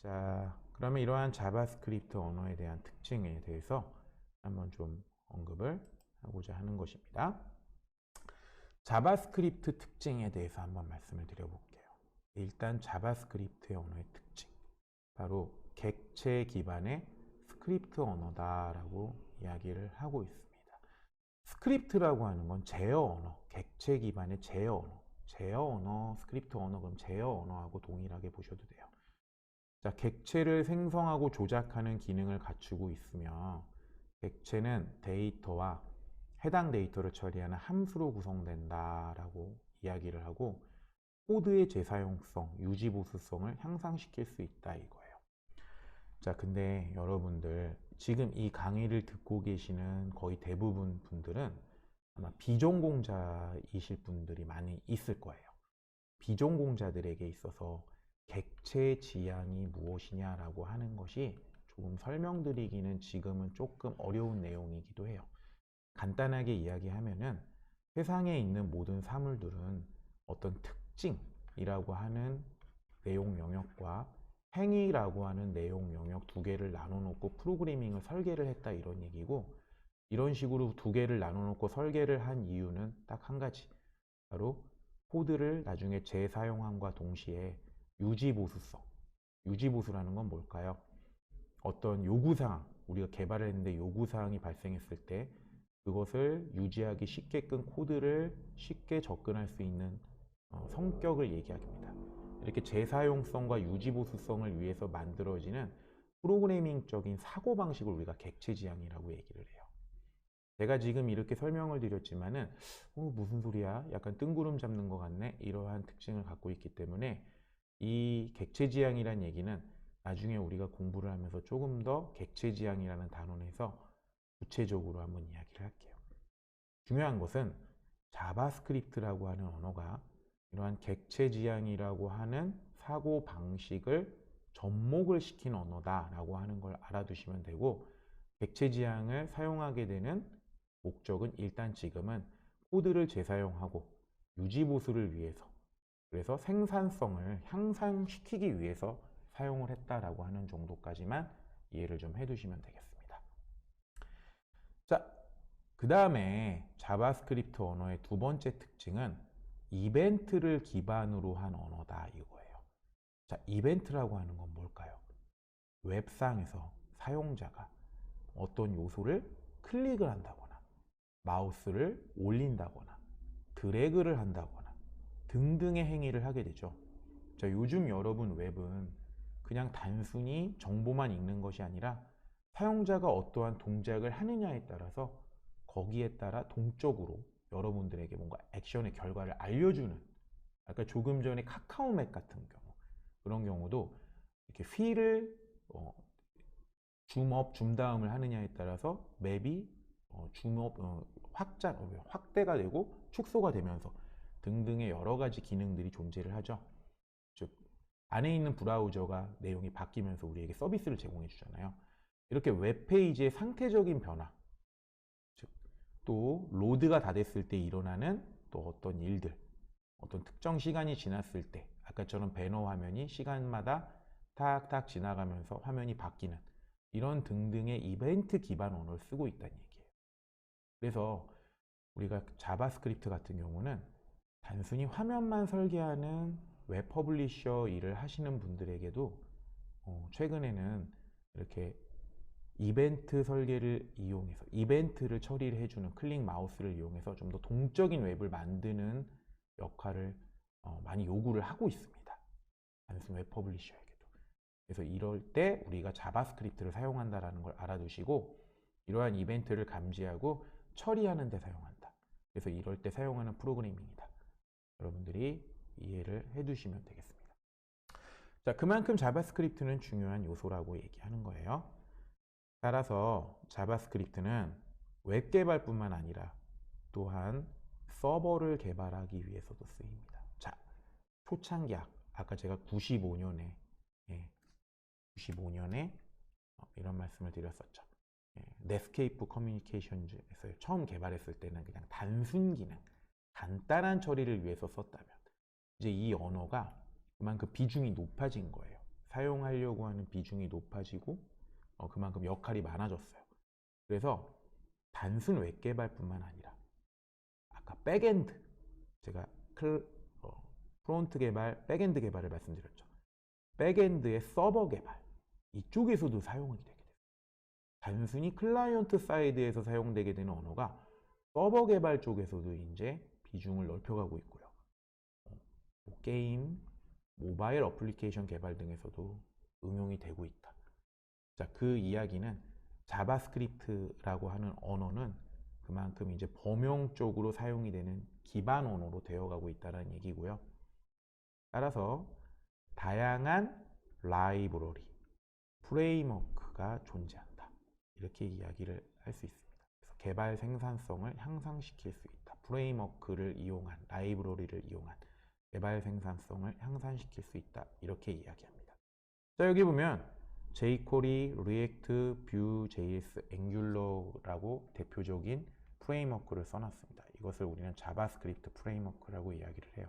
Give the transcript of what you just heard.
자, 그러면 이러한 자바스크립트 언어에 대한 특징에 대해서 한번 좀 언급을 하고자 하는 것입니다. 자바스크립트 특징에 대해서 한번 말씀을 드려볼게요. 일단 자바스크립트의 언어의 특징, 바로 객체 기반의 스크립트 언어다라고 이야기를 하고 있습니다. 스크립트라고 하는 건 제어 언어, 객체 기반의 제어 언어, 스크립트 언어, 그럼 제어 언어하고 동일하게 보셔도 돼요. 자, 객체를 생성하고 조작하는 기능을 갖추고 있으며 객체는 데이터와 해당 데이터를 처리하는 함수로 구성된다라고 이야기를 하고 코드의 재사용성, 유지보수성을 향상시킬 수 있다 이거예요. 자, 근데 여러분들 지금 이 강의를 듣고 계시는 거의 대부분 분들은 아마 비전공자이실 분들이 많이 있을 거예요. 비전공자들에게 있어서 객체 지향이 무엇이냐라고 하는 것이 조금 설명드리기는 지금은 조금 어려운 내용이기도 해요. 간단하게 이야기하면은 세상에 있는 모든 사물들은 어떤 특징이라고 하는 내용 영역과 행위라고 하는 내용 영역 두 개를 나눠 놓고 프로그래밍을 설계를 했다 이런 얘기고, 이런 식으로 두 개를 나눠 놓고 설계를 한 이유는 딱 한 가지, 바로 코드를 나중에 재사용함과 동시에 유지보수성, 유지보수라는 건 뭘까요? 어떤 요구사항, 우리가 개발을 했는데 요구사항이 발생했을 때 그것을 유지하기 쉽게끔 코드를 쉽게 접근할 수 있는 성격을 얘기합니다. 이렇게 재사용성과 유지보수성을 위해서 만들어지는 프로그래밍적인 사고방식을 우리가 객체지향이라고 얘기를 해요. 제가 지금 이렇게 설명을 드렸지만은 무슨 소리야? 약간 뜬구름 잡는 것 같네? 이러한 특징을 갖고 있기 때문에 이 객체지향이란 얘기는 나중에 우리가 공부를 하면서 조금 더 객체지향이라는 단원에서 구체적으로 한번 이야기를 할게요. 중요한 것은 자바스크립트라고 하는 언어가 이러한 객체지향이라고 하는 사고 방식을 접목을 시킨 언어다라고 하는 걸 알아두시면 되고, 객체지향을 사용하게 되는 목적은 일단 지금은 코드를 재사용하고 유지보수를 위해서, 그래서 생산성을 향상시키기 위해서 사용을 했다라고 하는 정도까지만 이해를 좀 해두시면 되겠습니다. 자, 그 다음에 자바스크립트 언어의 두 번째 특징은 이벤트를 기반으로 한 언어다 이거예요. 자, 이벤트라고 하는 건 뭘까요? 웹상에서 사용자가 어떤 요소를 클릭을 한다거나 마우스를 올린다거나 드래그를 한다거나 등등의 행위를 하게 되죠. 자, 요즘 여러분 웹은 그냥 단순히 정보만 읽는 것이 아니라 사용자가 어떠한 동작을 하느냐에 따라서 거기에 따라 동적으로 여러분들에게 뭔가 액션의 결과를 알려주는, 아까 조금 전에 카카오맵 같은 경우, 그런 경우도 이렇게 휠을 줌업, 줌다운을 하느냐에 따라서 맵이 줌업, 확대가 되고 축소가 되면서 등등의 여러 가지 기능들이 존재를 하죠. 즉, 안에 있는 브라우저가 내용이 바뀌면서 우리에게 서비스를 제공해 주잖아요. 이렇게 웹페이지의 상태적인 변화, 즉, 또 로드가 다 됐을 때 일어나는 또 어떤 일들, 어떤 특정 시간이 지났을 때 아까처럼 배너 화면이 시간마다 탁탁 지나가면서 화면이 바뀌는 이런 등등의 이벤트 기반 언어를 쓰고 있다는 얘기예요. 그래서 우리가 자바스크립트 같은 경우는 단순히 화면만 설계하는 웹 퍼블리셔 일을 하시는 분들에게도 최근에는 이렇게 이벤트 설계를 이용해서 이벤트를 처리를 해주는 클릭 마우스를 이용해서 좀 더 동적인 웹을 만드는 역할을 많이 요구를 하고 있습니다. 단순 웹 퍼블리셔에게도. 그래서 이럴 때 우리가 자바스크립트를 사용한다는 걸 알아두시고, 이러한 이벤트를 감지하고 처리하는 데 사용한다. 그래서 이럴 때 사용하는 프로그래밍이다. 여러분들이 이해를 해두시면 되겠습니다. 자, 그만큼 자바스크립트는 중요한 요소라고 얘기하는 거예요. 따라서 자바스크립트는 웹 개발뿐만 아니라 또한 서버를 개발하기 위해서도 쓰입니다. 자, 초창기 아까 제가 95년에 이런 말씀을 드렸었죠. 넷스케이프 커뮤니케이션즈에서 처음 개발했을 때는 그냥 단순 기능, 간단한 처리를 위해서 썼다면 이제 이 언어가 그만큼 비중이 높아진 거예요. 사용하려고 하는 비중이 높아지고 그만큼 역할이 많아졌어요. 그래서 단순 웹 개발뿐만 아니라 아까 백엔드, 제가 프론트 개발, 백엔드 개발을 말씀드렸죠. 백엔드의 서버 개발, 이쪽에서도 사용이 되게 돼요. 단순히 클라이언트 사이드에서 사용되게 되는 언어가 서버 개발 쪽에서도 이제 비중을 넓혀가고 있고요. 게임, 모바일 어플리케이션 개발 등에서도 응용이 되고 있다. 자, 그 이야기는 자바스크립트라고 하는 언어는 그만큼 이제 범용적으로 사용이 되는 기반 언어로 되어가고 있다는 얘기고요. 따라서 다양한 라이브러리, 프레임워크가 존재한다. 이렇게 이야기를 할 수 있습니다. 그래서 개발 생산성을 향상시킬 수 있다. 프레임워크를 이용한, 라이브러리를 이용한 개발 생산성을 향상시킬 수 있다. 이렇게 이야기합니다. 자, 여기 보면 jQuery, React, Vue, JS, Angular라고 대표적인 프레임워크를 써놨습니다. 이것을 우리는 자바스크립트 프레임워크라고 이야기를 해요.